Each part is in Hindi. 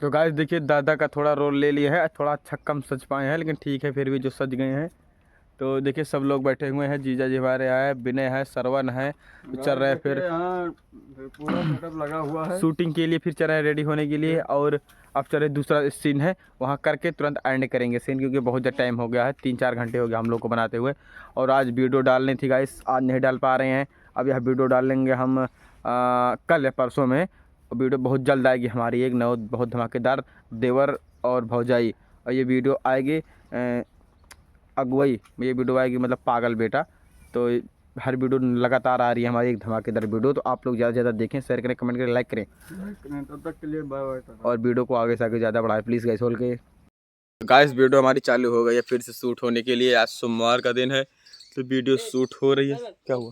तो गाइस देखिए दादा का थोड़ा रोल ले लिया है, थोड़ा अच्छा कम सज पाए हैं लेकिन ठीक है फिर भी जो सज गए हैं। तो देखिए सब लोग बैठे हुए हैं, जीजा जी हमारे आए, विनय है, सरवन है, तो चल रहे हैं फिर यहाँ पूरा सेटअप लगा हुआ है शूटिंग के लिए, फिर चल रहे हैं रेडी होने के लिए। और अब चले दूसरा सीन है वहाँ करके तुरंत एंड करेंगे सीन, क्योंकि बहुत ज़्यादा टाइम हो गया है, 3-4 घंटे हो गया हम लोग को बनाते हुए। और आज वीडियो डालनी थी गाइस, आज नहीं डाल पा रहे हैं। अब यह वीडियो डाल लेंगे हम कल या परसों में। वीडियो बहुत जल्द आएगी हमारी, एक नौ बहुत धमाकेदार देवर और भौजाई। और ये वीडियो आएगी अगुवाई, ये वीडियो आएगी मतलब पागल बेटा। तो हर वीडियो लगातार आ रही है हमारी एक धमाकेदार वीडियो। तो आप लोग ज़्यादा से ज़्यादा देखें, शेयर करें, कमेंट करें, लाइक करें। तब तक के लिए बाय बाय। और वीडियो को आगे से आगे ज़्यादा बढ़ाएं प्लीज़ गाइस बोल के। गाइस वीडियो हमारी चालू हो गई है फिर से शूट होने के लिए। आज सोमवार का दिन है तो वीडियो शूट हो रही है। क्या हुआ?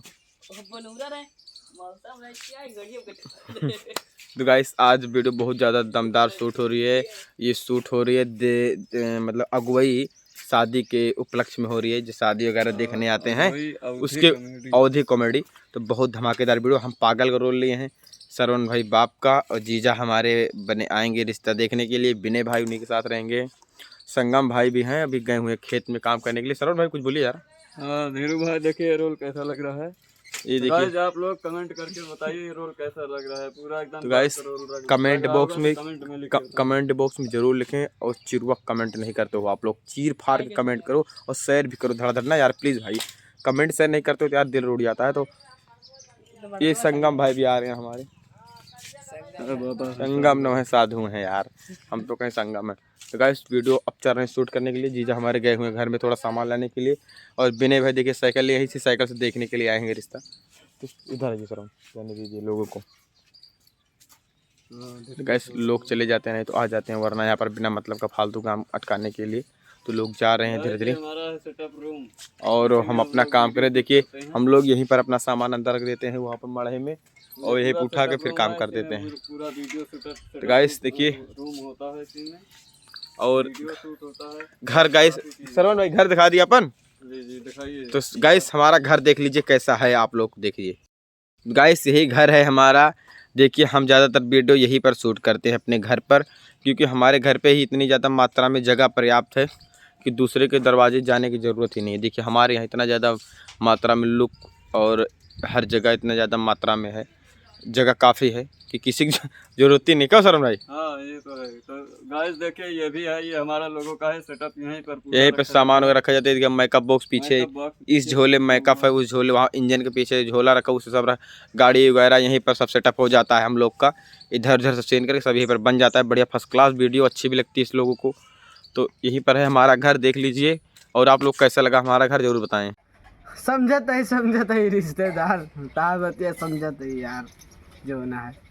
तो गाइस आज वीडियो बहुत ज़्यादा दमदार शूट हो रही है। ये शूट हो रही है मतलब अगुवाई शादी के उपलक्ष्य में हो रही है, जो शादी वगैरह देखने आते हैं उसके अवधि कॉमेडी। तो बहुत धमाकेदार वीडियो। हम पागल का रोल लिए हैं, सरवण भाई बाप का, और जीजा हमारे बने आएंगे रिश्ता देखने के लिए, विनय भाई उन्हीं के साथ रहेंगे, संगम भाई भी हैं, अभी गए हुए खेत में काम करने के लिए। सरवण भाई कुछ बोलिए यार। हाँ धीरू भाई देखिए रोल कैसा लग रहा है, ये तो देखिए आप लोग कमेंट करके बताइए ये रोल कैसा लग रहा है। पूरा एकदम तो गाइस कमेंट बॉक्स में जरूर लिखें, और चिरवा कमेंट नहीं करते हो आप लोग, चीर फाड़ के कमेंट करो और शेयर भी करो धड़ाधड़ ना यार प्लीज़ भाई। कमेंट शेयर नहीं करते हो तो यार दिल रुड़ जाता है। तो ये संगम भाई भी आ रहे हैं हमारे, संगम न है साधु हैं यार, हम तो कहीं संगम है। तो गाइस वीडियो अब चल रहे हैं शूट करने के लिए। जीजा हमारे गए हुए हैं घर में थोड़ा सामान लाने के लिए, और विनय भाई देखिए साइकिल ले, इसी साइकिल से देखने के लिए आएंगे रिश्ता। तो इधर आइए सर, जाने दीजिए लोगों को। तो गाइस लोग चले जाते हैं नहीं तो आ जाते हैं, वरना यहाँ पर बिना मतलब का फालतू काम अटकाने के लिए तो लोग जा रहे हैं धीरे धीरे। और हम अपना काम करें, देखिए हम लोग यहीं पर अपना सामान अंदर रख देते हैं वहाँ पर मढ़े में, और यहीं पर उठा के फिर काम कर देते हैं। तो गाइस देखिए और घर, गाइस सरवण भाई घर दिखा दिया अपन। तो गाइस हमारा घर देख लीजिए कैसा है, आप लोग देखिए गाइस यही घर है हमारा। देखिए हम ज़्यादातर वीडियो यहीं पर शूट करते हैं अपने घर पर, क्योंकि हमारे घर पे ही इतनी ज़्यादा मात्रा में जगह पर्याप्त है कि दूसरे के दरवाजे जाने की ज़रूरत ही नहीं है। देखिए हमारे यहाँ इतना ज़्यादा मात्रा में लुक और हर जगह इतना ज़्यादा मात्रा में है, जगह काफ़ी है कि किसी की ज़रूरत ही नहीं। क्यों सरवण भाई? हाँ ये तो है। तो गाइस देखिए ये भी है, ये हमारा लोगों का है सेटअप, यहीं पर सामान वगैरह रखा जाता है। मेकअप बॉक्स पीछे, इस झोले में मेकअप है, उस झोले वहाँ इंजन के पीछे झोला रखा, उससे सब गाड़ी वगैरह यहीं पर सब सेटअप हो जाता है हम लोग का। इधर उधर से सीन करके सब यहीं पर बन जाता है, बढ़िया फर्स्ट क्लास वीडियो, अच्छी भी लगती है इस लोगों को। तो यहीं पर है हमारा घर, देख लीजिए। और आप लोग कैसा लगा हमारा घर जरूर बताएं। समझत है रिश्तेदार, तार बतिया समझत है यार, जो होना है।